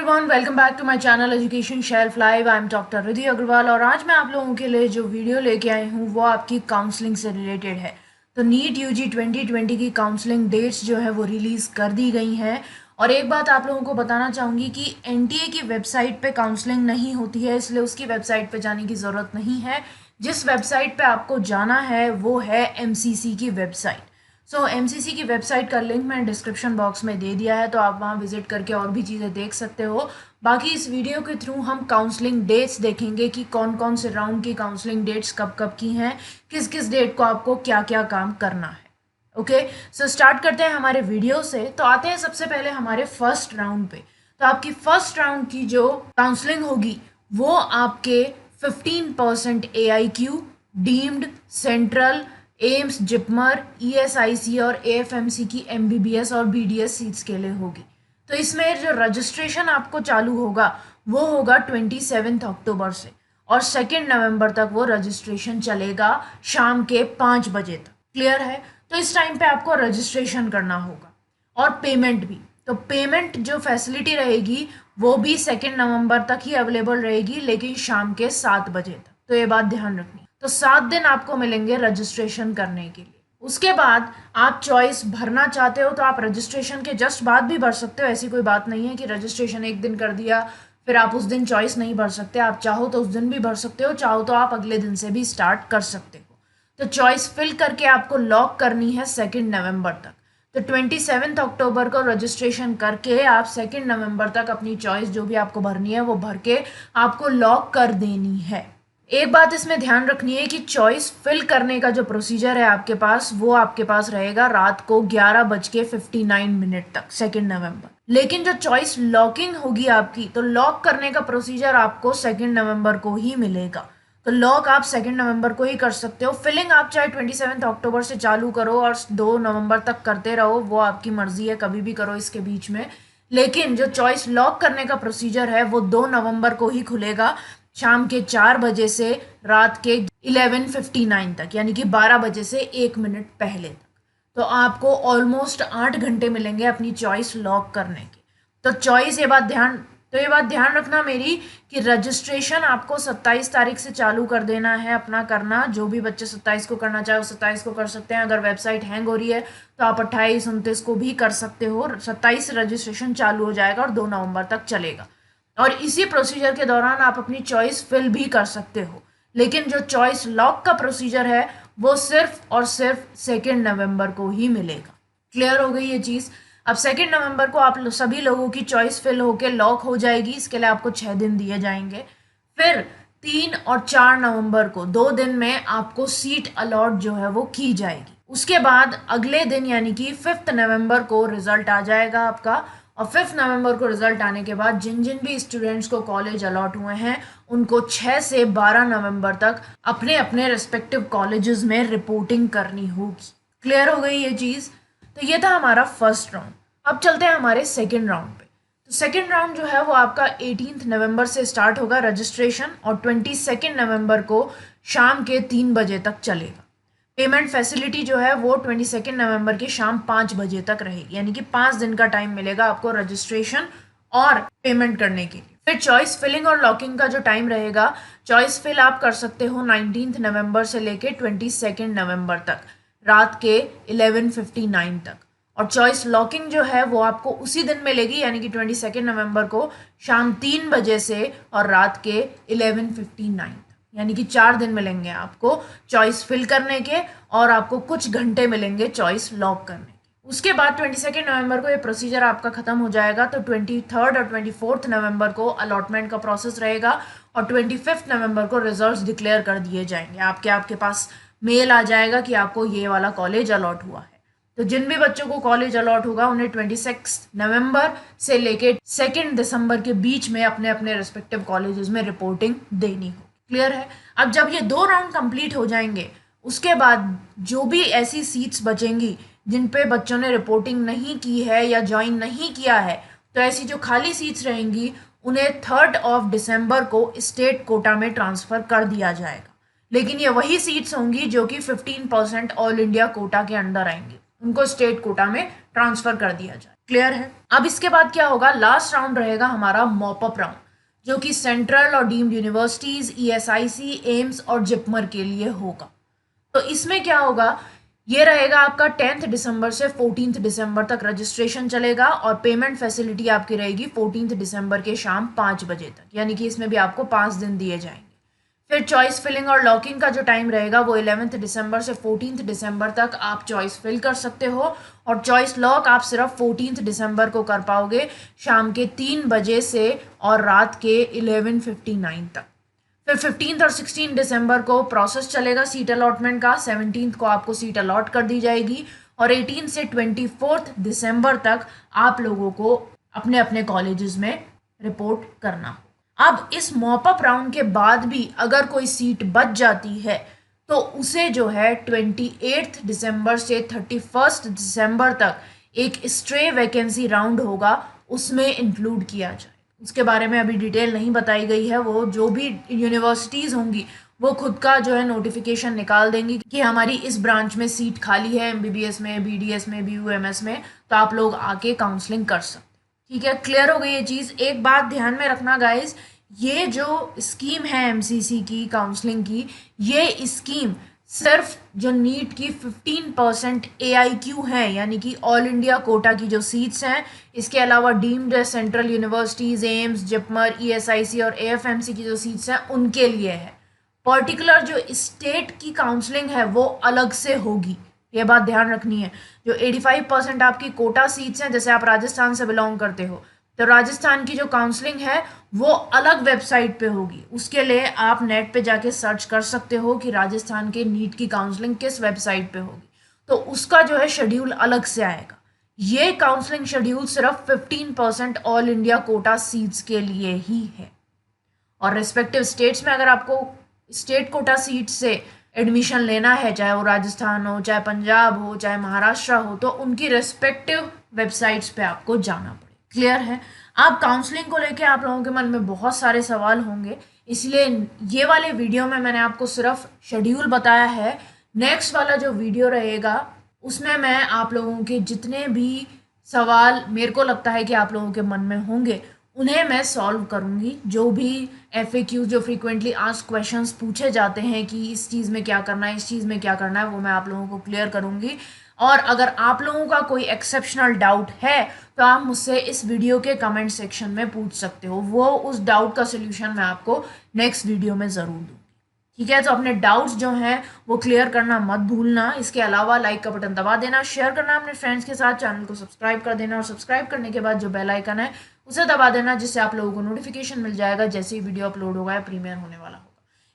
Everyone, welcome back to my channel education shelf live. I am doctor Riddhi Agrawal और आज मैं आप लोगों के लिए जो वीडियो लेके आई हूँ वो आपकी काउंसलिंग से रिलेटेड है। तो नीट यूजी 2020 की काउंसलिंग डेट्स जो है वो रिलीज़ कर दी गई हैं। और एक बात आप लोगों को बताना चाहूँगी कि एनटीए की वेबसाइट पे काउंसलिंग नहीं होती है, इसलिए उसकी वेबसाइट पे जाने की ज़रूरत नहीं है। जिस वेबसाइट पे आपको जाना है वो है एमसीसी की वेबसाइट। सो एमसीसी की वेबसाइट का लिंक मैंने डिस्क्रिप्शन बॉक्स में दे दिया है, तो आप वहाँ विजिट करके और भी चीज़ें देख सकते हो। बाकी इस वीडियो के थ्रू हम काउंसलिंग डेट्स देखेंगे कि कौन कौन से राउंड की काउंसलिंग डेट्स कब कब की हैं, किस किस डेट को आपको क्या क्या काम करना है। ओके, सो स्टार्ट करते हैं हमारे वीडियो से। तो आते हैं सबसे पहले हमारे फर्स्ट राउंड पे। तो आपकी फर्स्ट राउंड की जो काउंसलिंग होगी वो आपके 15% AIQ deemed central AIIMS JIPMER ESIC और AFMC की MBBS और BDS सीट्स के लिए होगी। तो इसमें जो रजिस्ट्रेशन आपको चालू होगा वो होगा 27 अक्टूबर से और 2 नवंबर तक वो रजिस्ट्रेशन चलेगा शाम के 5 बजे तक। क्लियर है? तो इस टाइम पे आपको रजिस्ट्रेशन करना होगा और पेमेंट भी। तो पेमेंट जो फैसिलिटी रहेगी वो भी 2 नवंबर तक ही अवेलेबल रहेगी, लेकिन शाम के 7 बजे तक। तो ये बात ध्यान रखनी। तो 7 दिन आपको मिलेंगे रजिस्ट्रेशन करने के लिए। उसके बाद आप चॉइस भरना चाहते हो तो आप रजिस्ट्रेशन के जस्ट बाद भी भर सकते हो। ऐसी कोई बात नहीं है कि रजिस्ट्रेशन एक दिन कर दिया फिर आप उस दिन चॉइस नहीं भर सकते। आप चाहो तो उस दिन भी भर सकते हो, चाहो तो आप अगले दिन से भी स्टार्ट कर सकते हो। तो चॉइस फिल करके आपको लॉक करनी है 2 नवंबर तक। तो 27 अक्टूबर को रजिस्ट्रेशन करके आप 2 नवंबर तक अपनी चॉइस जो भी आपको भरनी है वो भर के आपको लॉक कर देनी है। एक बात इसमें ध्यान रखनी है कि चॉइस फिल करने का जो प्रोसीजर है आपके पास वो आपके पास रहेगा रात को 11:59 तक 2 नवंबर। लेकिन जो चॉइस लॉकिंग होगी आपकी, तो लॉक करने का प्रोसीजर आपको 2 नवंबर को ही मिलेगा। तो लॉक आप 2 नवंबर को ही कर सकते हो। फिलिंग आप चाहे 27 अक्टूबर से चालू करो और 2 नवंबर तक करते रहो, वो आपकी मर्जी है, कभी भी करो इसके बीच में। लेकिन जो चॉइस लॉक करने का प्रोसीजर है वो 2 नवंबर को ही खुलेगा शाम के 4 बजे से रात के 11:59 तक, यानी कि 12 बजे से 1 मिनट पहले तक। तो आपको ऑलमोस्ट 8 घंटे मिलेंगे अपनी चॉइस लॉक करने के। तो ये बात ध्यान रखना मेरी कि रजिस्ट्रेशन आपको 27 तारीख से चालू कर देना है अपना करना। जो भी बच्चे 27 को करना चाहे वो 27 को कर सकते हैं। अगर वेबसाइट हैंग हो रही है तो आप 28, 29 को भी कर सकते हो। 27 से रजिस्ट्रेशन चालू हो जाएगा और 2 नवंबर तक चलेगा। और इसी प्रोसीजर के दौरान आप अपनी चॉइस फिल भी कर सकते हो। लेकिन जो चॉइस लॉक का प्रोसीजर है वो सिर्फ और सिर्फ 2 नवंबर को ही मिलेगा। क्लियर हो गई ये चीज़? अब 2 नवंबर को आप सभी लोगों की चॉइस फिल होके लॉक हो जाएगी। इसके लिए आपको 6 दिन दिए जाएंगे। फिर 3 और 4 नवंबर को 2 दिन में आपको सीट अलॉट जो है वो की जाएगी। उसके बाद अगले दिन यानी कि 5 नवंबर को रिजल्ट आ जाएगा आपका। और 5 नवंबर को रिजल्ट आने के बाद जिन जिन भी स्टूडेंट्स को कॉलेज अलॉट हुए हैं उनको 6 से 12 नवंबर तक अपने अपने रिस्पेक्टिव कॉलेजेस में रिपोर्टिंग करनी होगी। क्लियर हो गई ये चीज़? तो ये था हमारा फर्स्ट राउंड। अब चलते हैं हमारे सेकेंड राउंड पे। तो सेकेंड राउंड जो है वो आपका 18 नवंबर से स्टार्ट होगा रजिस्ट्रेशन और 22 नवंबर को शाम के 3 बजे तक चलेगा। पेमेंट फैसिलिटी जो है वो 22 नवंबर की शाम 5 बजे तक रहेगी, यानी कि 5 दिन का टाइम मिलेगा आपको रजिस्ट्रेशन और पेमेंट करने के लिए। फिर चॉइस फिलिंग और लॉकिंग का जो टाइम रहेगा, चॉइस फिल आप कर सकते हो 19 नवंबर से लेके 22 नवंबर तक रात के 11:59 तक। और चॉइस लॉकिंग जो है वो आपको उसी दिन मिलेगी, यानी कि 22 नवंबर को शाम 3 बजे से और रात के 11:59, यानी कि 4 दिन मिलेंगे आपको चॉइस फिल करने के और आपको कुछ घंटे मिलेंगे चॉइस लॉक करने के। उसके बाद 22 नवंबर को ये प्रोसीजर आपका खत्म हो जाएगा। तो 23 और 24 नवंबर को अलॉटमेंट का प्रोसेस रहेगा और 25 नवंबर को रिजल्ट्स डिक्लेयर कर दिए जाएंगे। आपके पास मेल आ जाएगा कि आपको ये वाला कॉलेज अलॉट हुआ है। तो जिन भी बच्चों को कॉलेज अलॉट होगा उन्हें 26 नवंबर से लेके 2 दिसंबर के बीच में अपने अपने रिस्पेक्टिव कॉलेजेस में रिपोर्टिंग देनी होगी। क्लियर है? अब जब ये 2 राउंड कंप्लीट हो जाएंगे उसके बाद जो भी ऐसी सीट्स बचेंगी जिन पे बच्चों ने रिपोर्टिंग नहीं की है या ज्वाइन नहीं किया है, तो ऐसी जो खाली सीट्स रहेंगी उन्हें 3 दिसंबर को स्टेट कोटा में ट्रांसफ़र कर दिया जाएगा। लेकिन ये वही सीट्स होंगी जो कि 15% ऑल इंडिया कोटा के अंडर आएंगी, उनको स्टेट कोटा में ट्रांसफ़र कर दिया जाए। क्लियर है। अब इसके बाद क्या होगा, लास्ट राउंड रहेगा हमारा मॉपअप राउंड, जो कि सेंट्रल और डीम्ड यूनिवर्सिटीज, ईएसआईसी, एम्स और जिपमर के लिए होगा। तो इसमें क्या होगा, ये रहेगा आपका 10 दिसंबर से 14 दिसंबर तक रजिस्ट्रेशन चलेगा और पेमेंट फैसिलिटी आपकी रहेगी 14 दिसंबर के शाम 5 बजे तक, यानी कि इसमें भी आपको 5 दिन दिए जाएंगे। फिर चॉइस फिलिंग और लॉकिंग का जो टाइम रहेगा वो 11 दिसंबर से 14 दिसंबर तक आप चॉइस फिल कर सकते हो, और चॉइस लॉक आप सिर्फ 14 दिसंबर को कर पाओगे शाम के 3 बजे से और रात के 11:59 तक। फिर 15 और 16 दिसंबर को प्रोसेस चलेगा सीट अलॉटमेंट का, 17 को आपको सीट अलॉट कर दी जाएगी और 18 से 24 दिसंबर तक आप लोगों को अपने अपने कॉलेजेस में रिपोर्ट करना। अब इस मॉपअप राउंड के बाद भी अगर कोई सीट बच जाती है तो उसे जो है 28 दिसंबर से 31 दिसंबर तक एक स्ट्रे वैकेंसी राउंड होगा, उसमें इंक्लूड किया जाए। उसके बारे में अभी डिटेल नहीं बताई गई है, वो जो भी यूनिवर्सिटीज़ होंगी वो खुद का जो है नोटिफिकेशन निकाल देंगी कि हमारी इस ब्रांच में सीट खाली है, एमबीबीएस में, बीडीएस में, बीयूएमएस में, तो आप लोग आके काउंसलिंग कर सकते। ठीक है, क्लियर हो गई ये चीज़। एक बात ध्यान में रखना गाइज, ये जो स्कीम है एमसीसी की काउंसलिंग की, ये स्कीम सिर्फ जो नीट की 15% AIQ है, यानी कि ऑल इंडिया कोटा की जो सीट्स हैं, इसके अलावा deemed central universities, AIIMS, JIPMER, ESIC और AFMC की जो सीट्स हैं उनके लिए है। पर्टिकुलर जो स्टेट की काउंसलिंग है वो अलग से होगी, ये बात ध्यान रखनी है। जो 85% आपकी कोटा सीट्स हैं, जैसे आप राजस्थान से बिलोंग करते हो तो राजस्थान की जो काउंसलिंग है वो अलग वेबसाइट पे होगी। उसके लिए आप नेट पे जाके सर्च कर सकते हो कि राजस्थान के नीट की काउंसलिंग किस वेबसाइट पे होगी, तो उसका जो है शेड्यूल अलग से आएगा। ये काउंसलिंग शेड्यूल सिर्फ 15% ऑल इंडिया कोटा सीट्स के लिए ही है। और रेस्पेक्टिव स्टेट्स में अगर आपको स्टेट कोटा सीट से एडमिशन लेना है, चाहे वो राजस्थान हो, चाहे पंजाब हो, चाहे महाराष्ट्र हो, तो उनकी रेस्पेक्टिव वेबसाइट्स पे आपको जाना पड़ेगा। क्लियर है। आप काउंसलिंग को लेके आप लोगों के मन में बहुत सारे सवाल होंगे, इसलिए ये वाले वीडियो में मैंने आपको सिर्फ शेड्यूल बताया है। नेक्स्ट वाला जो वीडियो रहेगा उसमें मैं आप लोगों के जितने भी सवाल मेरे को लगता है कि आप लोगों के मन में होंगे उन्हें मैं सॉल्व करूंगी। जो भी FAQ, जो फ्रीक्वेंटली आस्क्ड क्वेश्चंस पूछे जाते हैं कि इस चीज़ में क्या करना है, इस चीज़ में क्या करना है, वो मैं आप लोगों को क्लियर करूंगी। और अगर आप लोगों का कोई एक्सेप्शनल डाउट है तो आप मुझसे इस वीडियो के कमेंट सेक्शन में पूछ सकते हो, वो उस डाउट का सोल्यूशन मैं आपको नेक्स्ट वीडियो में ज़रूर दूँगी। ठीक है, तो अपने डाउट्स जो हैं वो क्लियर करना मत भूलना। इसके अलावा लाइक का बटन दबा देना, शेयर करना अपने फ्रेंड्स के साथ, चैनल को सब्सक्राइब कर देना और सब्सक्राइब करने के बाद जो बेल आइकन है उसे दबा देना, जिससे आप लोगों को नोटिफिकेशन मिल जाएगा जैसे ही वीडियो अपलोड होगा या प्रीमियर होने वाला होगा।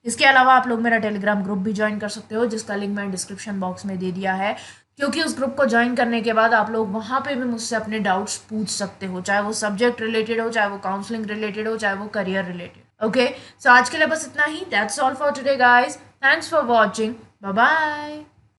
इसके अलावा आप लोग मेरा टेलीग्राम ग्रुप भी ज्वाइन कर सकते हो, जिसका लिंक मैंने डिस्क्रिप्शन बॉक्स में दे दिया है, क्योंकि उस ग्रुप को ज्वाइन करने के बाद आप लोग वहाँ पे भी मुझसे अपने डाउट्स पूछ सकते हो, चाहे वो सब्जेक्ट रिलेटेड हो, चाहे वो काउंसलिंग रिलेटेड हो, चाहे वो करियर रिलेटेड। ओके, सो आज के लिए बस इतना ही। That's all for today guys, thanks for watching, bye bye.